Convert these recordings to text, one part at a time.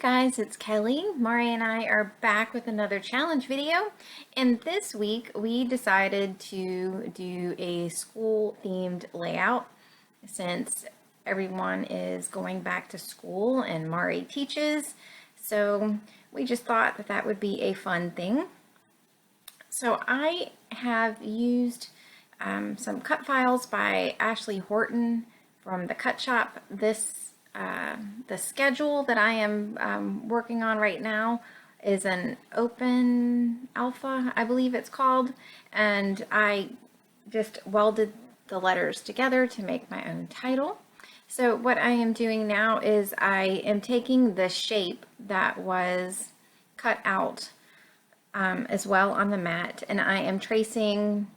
guys, it's Kelly. Mari and I are back with another challenge video, and this week we decided to do a school themed layout since everyone is going back to school and Mari teaches, so we just thought that that would be a fun thing. So I have used some cut files by Ashley Horton from the Cut Shop. The schedule that I am working on right now is an open alpha, I believe it's called, and I just welded the letters together to make my own title. So what I am doing now is I am taking the shape that was cut out as well on the mat, and I am tracing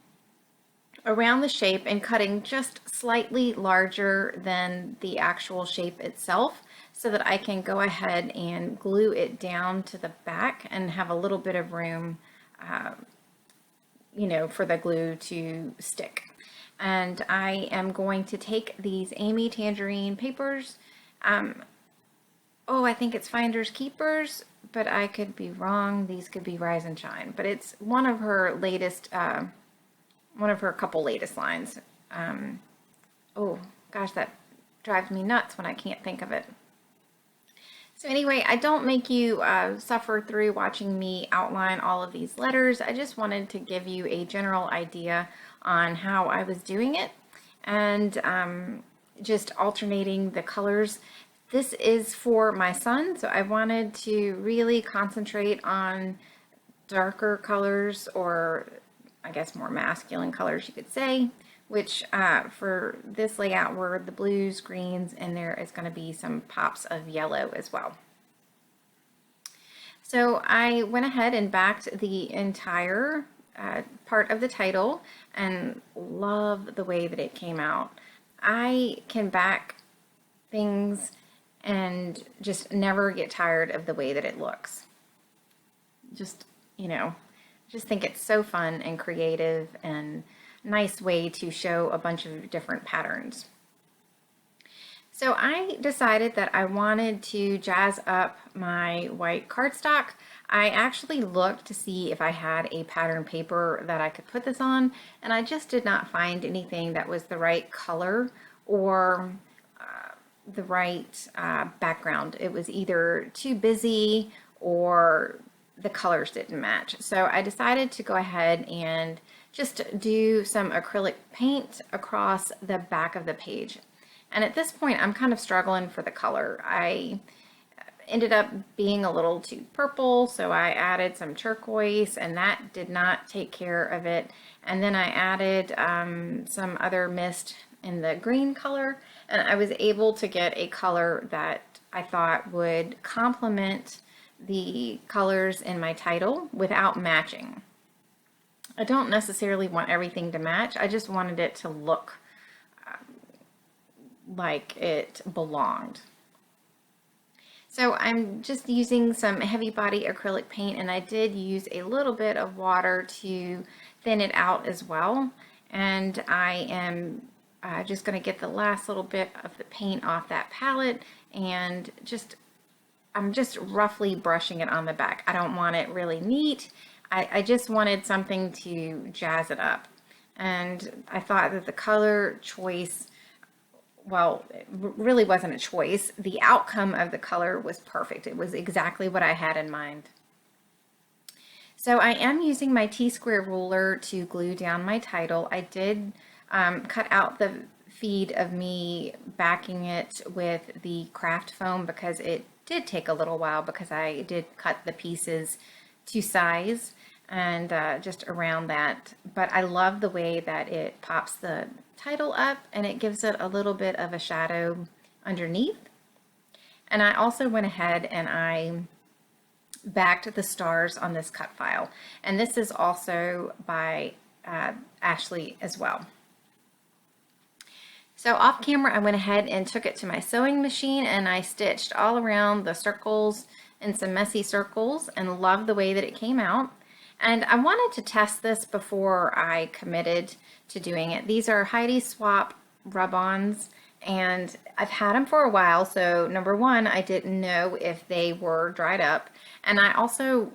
around the shape and cutting just slightly larger than the actual shape itself so that I can go ahead and glue it down to the back and have a little bit of room, for the glue to stick. And I am going to take these Amy Tangerine papers. I think it's Finders Keepers, but I could be wrong. These could be Rise and Shine, but it's one of her latest, one of her couple latest lines. Oh gosh, that drives me nuts when I can't think of it. So anyway, I don't make you suffer through watching me outline all of these letters. I just wanted to give you a general idea on how I was doing it and just alternating the colors. This is for my son, so I wanted to really concentrate on darker colors, or I guess more masculine colors you could say, which for this layout were the blues, greens, and there is going to be some pops of yellow as well. So I went ahead and backed the entire part of the title and love the way that it came out. I can back things and just never get tired of the way that it looks. Just think it's so fun and creative and nice way to show a bunch of different patterns. So I decided that I wanted to jazz up my white cardstock. I actually looked to see if I had a pattern paper that I could put this on, and I just did not find anything that was the right color or the right background. It was either too busy or the colors didn't match. So I decided to go ahead and just do some acrylic paint across the back of the page. And at this point, I'm kind of struggling for the color. I ended up being a little too purple, so I added some turquoise, and that did not take care of it. And then I added some other mist in the green color, and I was able to get a color that I thought would complement the colors in my title without matching. I don't necessarily want everything to match. I just wanted it to look like it belonged. So I'm just using some heavy body acrylic paint, and I did use a little bit of water to thin it out as well. And I am just going to get the last little bit of the paint off that palette, and I'm just roughly brushing it on the back. I don't want it really neat. I just wanted something to jazz it up. And I thought that the color choice, well, it really wasn't a choice. The outcome of the color was perfect. It was exactly what I had in mind. So I am using my T-square ruler to glue down my title. I did cut out the feed of me backing it with the craft foam because it did take a little while, because I did cut the pieces to size and just around that. But I love the way that it pops the title up and it gives it a little bit of a shadow underneath. And I also went ahead and I backed the stars on this cut file. And this is also by Ashley as well. So off camera, I went ahead and took it to my sewing machine and I stitched all around the circles in some messy circles, and loved the way that it came out. And I wanted to test this before I committed to doing it. These are Heidi Swapp rub-ons, and I've had them for a while. So number one, I didn't know if they were dried up, and I also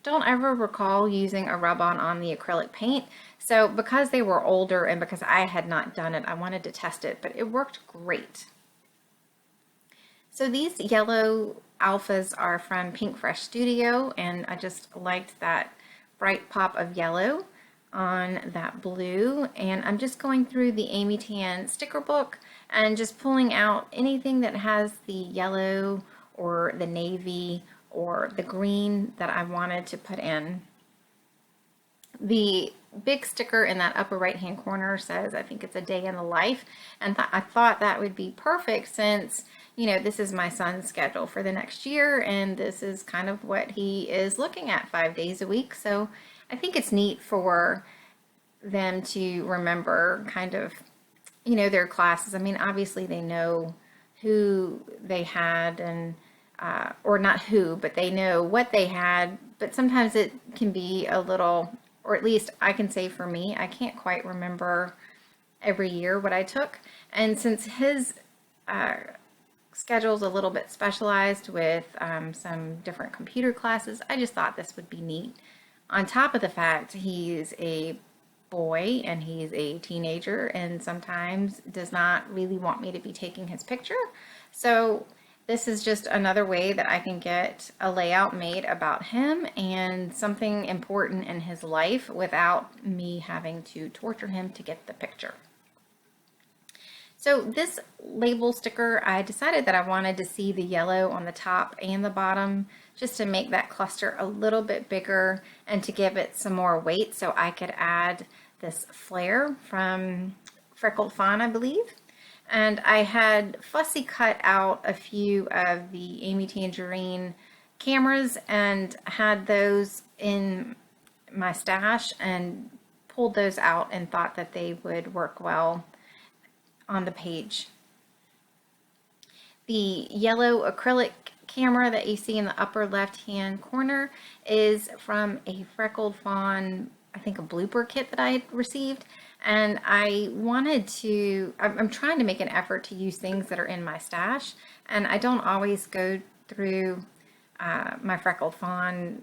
don't ever recall using a rub-on on the acrylic paint. So because they were older and because I had not done it, I wanted to test it, but it worked great. So these yellow alphas are from Pink Fresh Studio, and I just liked that bright pop of yellow on that blue. And I'm just going through the Amy Tan sticker book and just pulling out anything that has the yellow or the navy or the green that I wanted to put in. The big sticker in that upper right hand corner says, I think it's a day in the life, and I thought that would be perfect since, you know, this is my son's schedule for the next year, and this is kind of what he is looking at 5 days a week. So I think it's neat for them to remember kind of, you know, their classes. I mean, obviously they know who they had, and or not who, but they know what they had, but sometimes it can be a little, or at least I can say for me, I can't quite remember every year what I took. And since his schedule's a little bit specialized with some different computer classes, I just thought this would be neat. On top of the fact he's a boy and he's a teenager and sometimes does not really want me to be taking his picture. So this is just another way that I can get a layout made about him and something important in his life without me having to torture him to get the picture. So this label sticker, I decided that I wanted to see the yellow on the top and the bottom just to make that cluster a little bit bigger and to give it some more weight, so I could add this flare from Freckled Fawn, I believe. And I had fussy cut out a few of the Amy Tangerine cameras and had those in my stash and pulled those out and thought that they would work well on the page. The yellow acrylic camera that you see in the upper left hand corner is from a Freckled Fawn, I think a blooper kit that I had received. And I wanted to, I'm trying to make an effort to use things that are in my stash, and I don't always go through my Freckled Fawn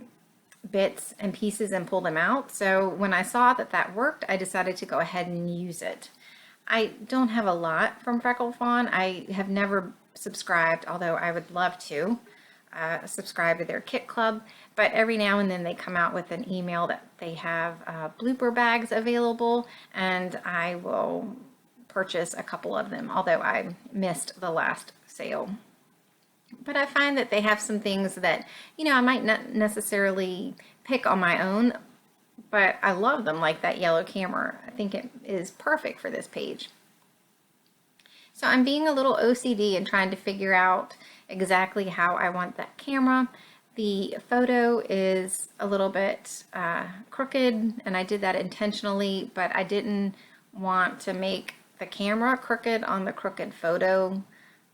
bits and pieces and pull them out. So when I saw that that worked, I decided to go ahead and use it. I don't have a lot from Freckled Fawn. I have never subscribed, although I would love to subscribe to their kit club, but every now and then they come out with an email that they have blooper bags available, and I will purchase a couple of them, although I missed the last sale. But I find that they have some things that, you know, I might not necessarily pick on my own, but I love them, like that yellow camera. I think it is perfect for this page. So I'm being a little OCD and trying to figure out exactly how I want that camera. The photo is a little bit crooked, and I did that intentionally, but I didn't want to make the camera crooked on the crooked photo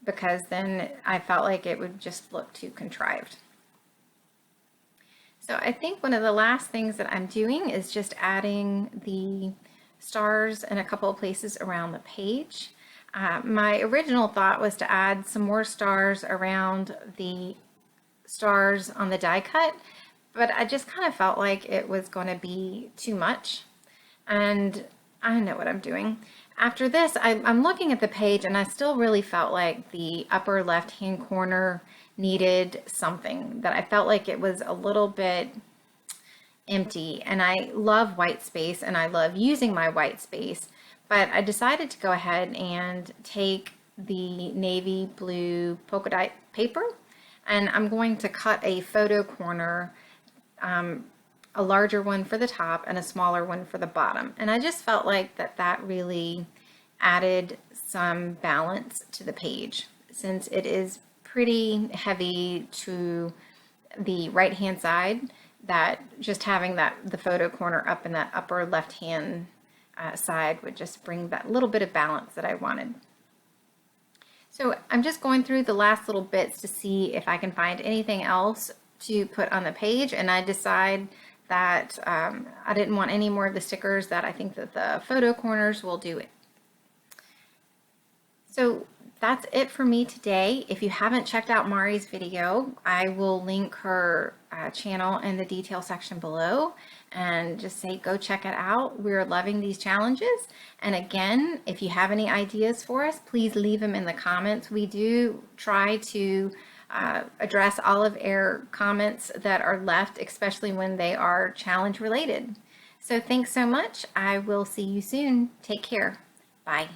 because then I felt like it would just look too contrived. So I think one of the last things that I'm doing is just adding the stars in a couple of places around the page. My original thought was to add some more stars around the stars on the die cut, but I just kind of felt like it was going to be too much, and I know what I'm doing. After this, I'm looking at the page, and I still really felt like the upper left hand corner needed something, that I felt like it was a little bit empty, and I love white space and I love using my white space, but I decided to go ahead and take the navy blue polka dot paper, and I'm going to cut a photo corner, a larger one for the top and a smaller one for the bottom. And I just felt like that really added some balance to the page, since it is pretty heavy to the right hand side, that just having the photo corner up in that upper left hand side would just bring that little bit of balance that I wanted. So I'm just going through the last little bits to see if I can find anything else to put on the page, and I decide that I didn't want any more of the stickers, that I think that the photo corners will do it. So that's it for me today. If you haven't checked out Mari's video, I will link her channel in the detail section below and just say go check it out. We're loving these challenges. And again, if you have any ideas for us, please leave them in the comments. We do try to address olive air comments that are left, especially when they are challenge related. So thanks so much. I will see you soon. Take care. Bye.